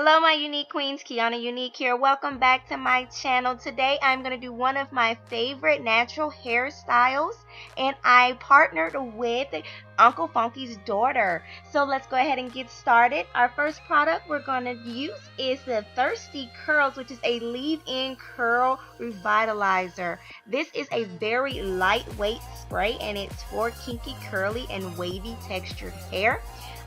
Hello my unique queens, Quiana Unique here. Welcome back to my channel. Today I'm going to do one of my favorite natural hairstyles, and I partnered with Uncle Funky's daughter. So let's go ahead and get started. Our first product we're going to use is the Thirsty Curls, which is a leave-in curl revitalizer. This is a very lightweight spray and it's for kinky, curly, and wavy textured hair.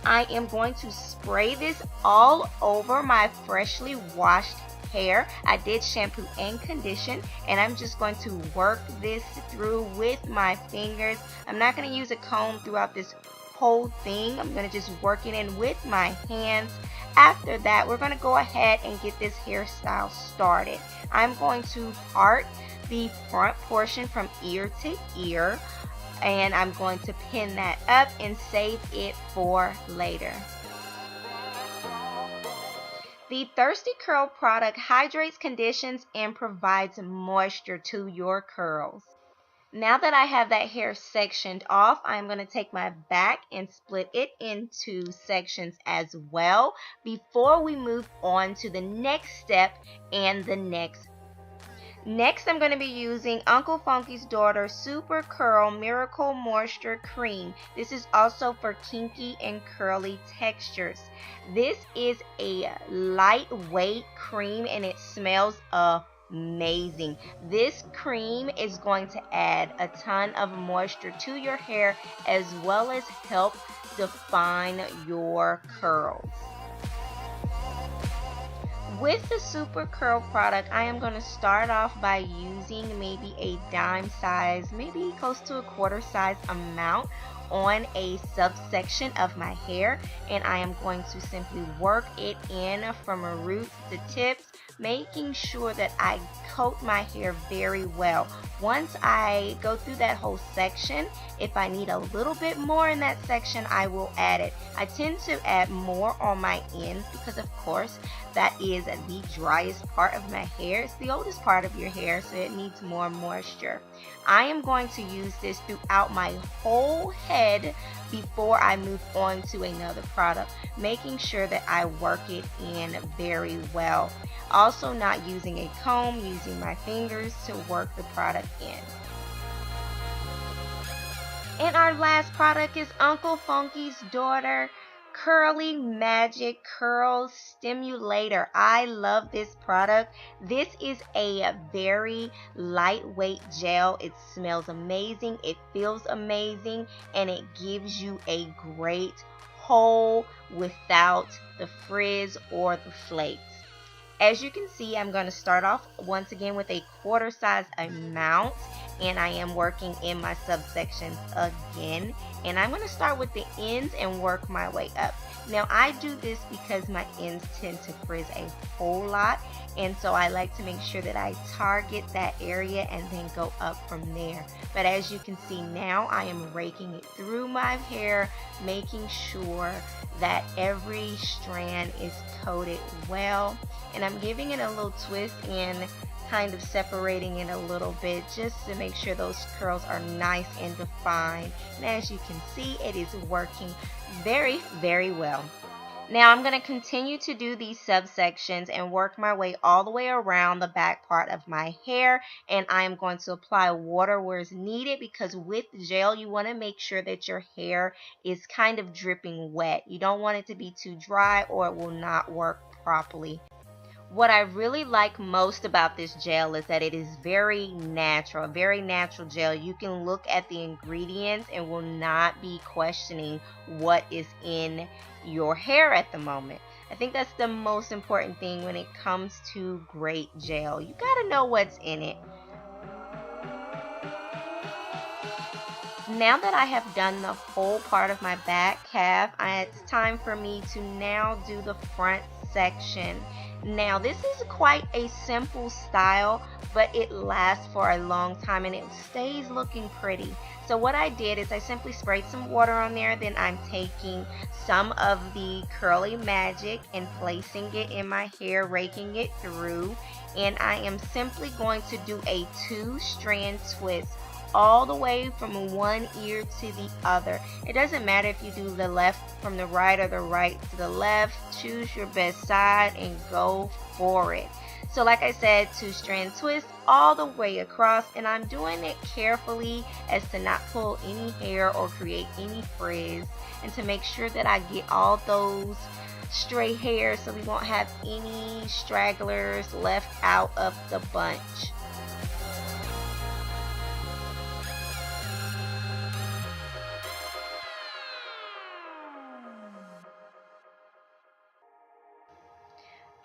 I am going to spray this all over my freshly washed hair. I did shampoo and condition, and I'm just going to work this through with my fingers. I'm not going to use a comb throughout this whole thing. I'm going to just work it in with my hands. After that, we're going to go ahead and get this hairstyle started. I'm going to part the front portion from ear to ear, and I'm going to pin that up and save it for later. The Thirsty Curl product hydrates, conditions, and provides moisture to your curls. Now that I have that hair sectioned off, I'm going to take my back and split it into sections as well before we move on to the next step and the next. Next, I'm going to be using Uncle Funky's Daughter Super Curl Miracle Moisture Cream. This is also for kinky and curly textures. This is a lightweight cream and it smells amazing. This cream is going to add a ton of moisture to your hair as well as help define your curls. With the Super Curl product, I am going to start off by using maybe a dime size, maybe close to a quarter size amount on a subsection of my hair, and I am going to simply work it in from roots to tips, making sure that I coat my hair very well. Once I go through that whole section, if I need a little bit more in that section, I will add it. I tend to add more on my ends because, of course, that is the driest part of my hair. It's the oldest part of your hair, so it needs more moisture. I am going to use this throughout my whole head before I move on to another product, making sure that I work it in very well. Also not using a comb, using my fingers to work the product in. And our last product is Uncle Funky's Daughter Curly Magic Curl Stimulator. I love this product. This is a very lightweight gel. It smells amazing, it feels amazing, and it gives you a great hold without the frizz or the flakes. As you can see, I'm going to start off once again with a quarter size amount, and I am working in my subsections again, and I'm going to start with the ends and work my way up. Now I do this because my ends tend to frizz a whole lot, and so I like to make sure that I target that area and then go up from there. But as you can see now, I am raking it through my hair, making sure that every strand is coated well, and I'm giving it a little twist and kind of separating it a little bit just to make sure those curls are nice and defined. And as you can see, it is working very, very well. Now I'm going to continue to do these subsections and work my way all the way around the back part of my hair, and I am going to apply water where it's needed because with gel you want to make sure that your hair is kind of dripping wet. You don't want it to be too dry or it will not work properly. What I really like most about this gel is that it is very natural, a very natural gel. You can look at the ingredients and will not be questioning what is in your hair at the moment. I think that's the most important thing when it comes to great gel. You gotta know what's in it. Now that I have done the whole part of my back half, it's time for me to now do the front section. Now this is quite a simple style, but it lasts for a long time and it stays looking pretty. So what I did is I simply sprayed some water on there, then I'm taking some of the Curly Magic and placing it in my hair, raking it through, and I am simply going to do a 2-strand twist all the way from one ear to the other. It doesn't matter if you do the left from the right or the right to the left. Choose your best side and go for it. So like I said, 2-strand twist all the way across, and I'm doing it carefully as to not pull any hair or create any frizz, and to make sure that I get all those stray hairs so we won't have any stragglers left out of the bunch.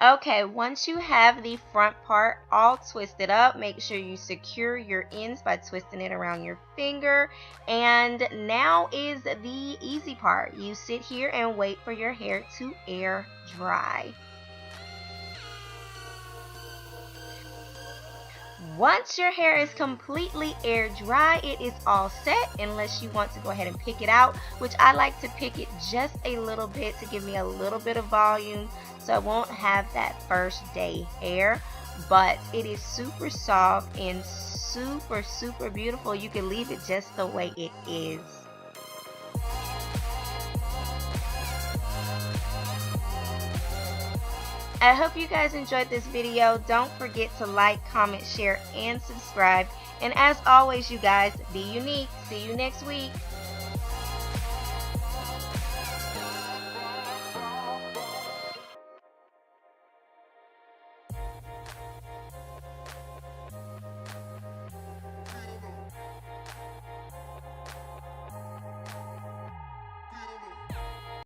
Okay, once you have the front part all twisted up, make sure you secure your ends by twisting it around your finger. And now is the easy part. You sit here and wait for your hair to air dry. Once your hair is completely air dry, it is all set, unless you want to go ahead and pick it out, which I like to pick it just a little bit to give me a little bit of volume so I won't have that first day hair. But it is super soft and super beautiful. You can leave it just the way it is. I hope you guys enjoyed this video. Don't forget to like, comment, share, and subscribe. And as always, you guys, be unique. See you next week.